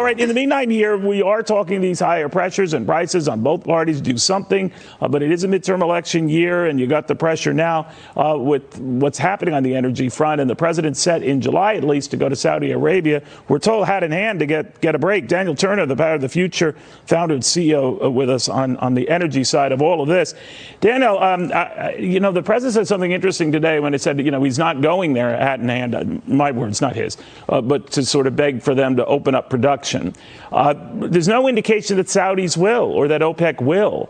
All right. In the meantime, here we are talking these higher pressures and prices on both parties do something, but it is a midterm election year, and you got the pressure now with what's happening on the energy front. And the president set in July, at least, to go to Saudi Arabia. We're told hat in hand to get a break. Daniel Turner, the Power of the Future founder and CEO, with us on the energy side of all of this. Daniel, the president said something interesting today when it said, he's not going there hat in hand. My words, not his, but to sort of beg for them to open up production. There's no indication that Saudis will or that OPEC will.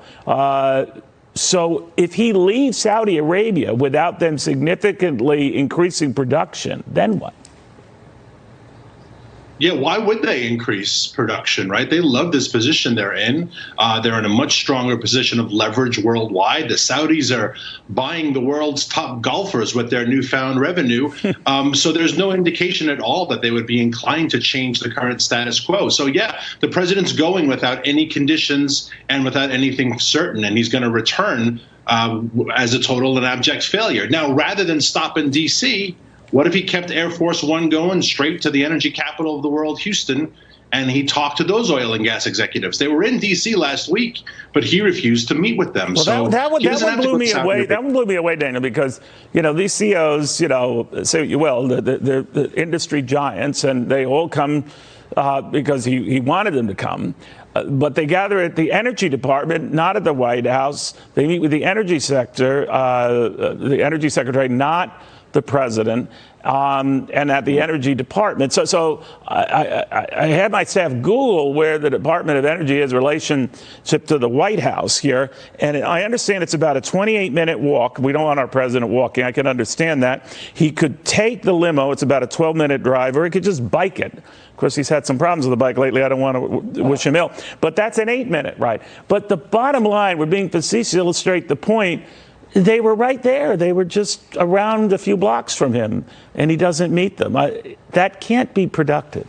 So if he leaves Saudi Arabia without them significantly increasing production, then what? Yeah, why would they increase production, right? They love this position they're in. They're in a much stronger position of leverage worldwide. The Saudis are buying the world's top golfers with their newfound revenue. So there's no indication at all that they would be inclined to change the current status quo. So, yeah, the president's going without any conditions and without anything certain, and he's going to return as a total and abject failure. Now, rather than stop in D.C., what if he kept Air Force One going straight to the energy capital of the world, Houston, and he talked to those oil and gas executives? They were in D.C. last week, but he refused to meet with them. Well, so that one blew me away. That one blew me away, Daniel, because these CEOs, say well, the industry giants, and they all come because he wanted them to come. But they gather at the Energy Department, not at the White House. They meet with the energy sector, the energy secretary, not the president, and at the Energy Department. So I had my staff Google where the Department of Energy has relationship to the White House here, and I understand it's about a 28-minute walk. We don't want our president walking. I can understand that. He could take the limo. It's about a 12-minute drive, or he could just bike it. Of course, he's had some problems with the bike lately. I don't want to wish him ill. But that's an 8-minute ride. But the bottom line, we're being facetious to illustrate the point, they were right there. They were just around a few blocks from him, and he doesn't meet them. That can't be productive.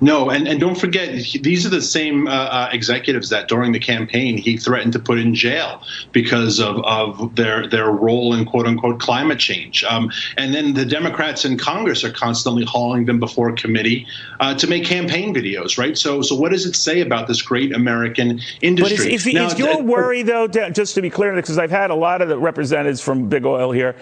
No, and don't forget, these are the same executives that during the campaign he threatened to put in jail because of their role in quote unquote climate change. And then the Democrats in Congress are constantly hauling them before committee to make campaign videos, right? So what does it say about this great American industry? But is your worry, though, just to be clear, because I've had a lot of the representatives from Big Oil here,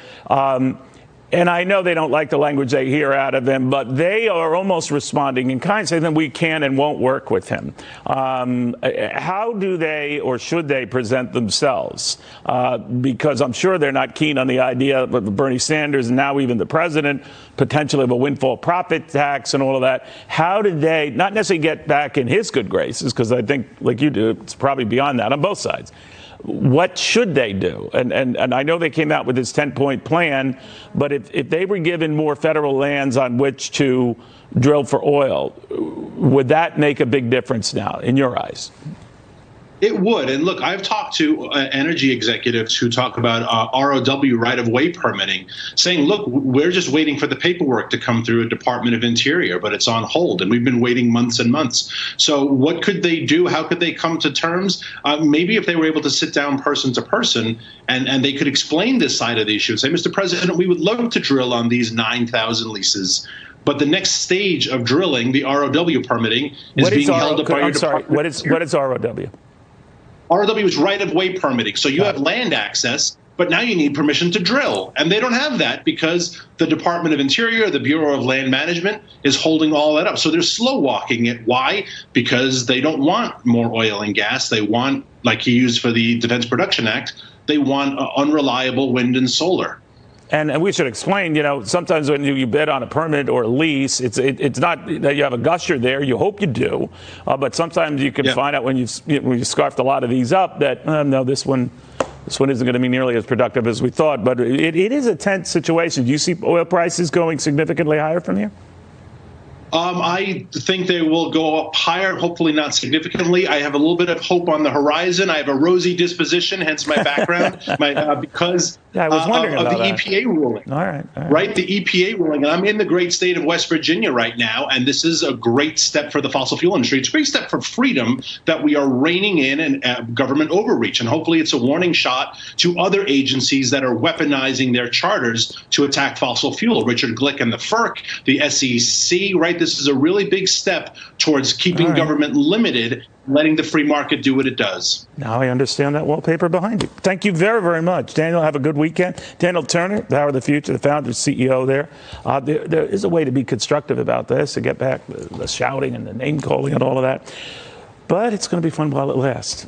and I know they don't like the language they hear out of him, but they are almost responding in kind, saying that we can and won't work with him. How do they or should they present themselves? Because I'm sure they're not keen on the idea of Bernie Sanders and now even the president, potentially of a windfall profit tax and all of that. How did they not necessarily get back in his good graces? Because I think, like you do, it's probably beyond that on both sides. What should they do? And I know they came out with this 10-point plan, but if they were given more federal lands on which to drill for oil, would that make a big difference now, in your eyes? It would. And look, I've talked to energy executives who talk about ROW, right-of-way permitting, saying, look, we're just waiting for the paperwork to come through a Department of Interior, but it's on hold, and we've been waiting months and months. So what could they do? How could they come to terms? Maybe if they were able to sit down person to person and they could explain this side of the issue and say, Mr. President, we would love to drill on these 9,000 leases. But the next stage of drilling, the ROW permitting, is being held up by your department. What is ROW? ROW is right-of-way permitting. So you have land access, but now you need permission to drill. And they don't have that because the Department of Interior, the Bureau of Land Management, is holding all that up. So they're slow-walking it. Why? Because they don't want more oil and gas. They want, like he used for the Defense Production Act, they want unreliable wind and solar. And we should explain, sometimes when you bid on a permit or a lease, it's not that you have a gusher there. You hope you do. But sometimes you can find out when you scarfed a lot of these up that, no, this one isn't going to be nearly as productive as we thought. But it is a tense situation. Do you see oil prices going significantly higher from here? I think they will go up higher, hopefully not significantly. I have a little bit of hope on the horizon. I have a rosy disposition, hence my background, because I was wondering of about the that. EPA ruling. All right. Right, the EPA ruling. And I'm in the great state of West Virginia right now, and this is a great step for the fossil fuel industry. It's a great step for freedom that we are reining in and government overreach. And hopefully it's a warning shot to other agencies that are weaponizing their charters to attack fossil fuel. Richard Glick and the FERC, the SEC, right? This is a really big step towards keeping government limited, letting the free market do what it does. Now I understand that wallpaper behind you. Thank you very, very much. Daniel, have a good weekend. Daniel Turner, Power of the Future, the founder, CEO there. There is a way to be constructive about this, to get back the shouting and the name calling and all of that. But it's going to be fun while it lasts.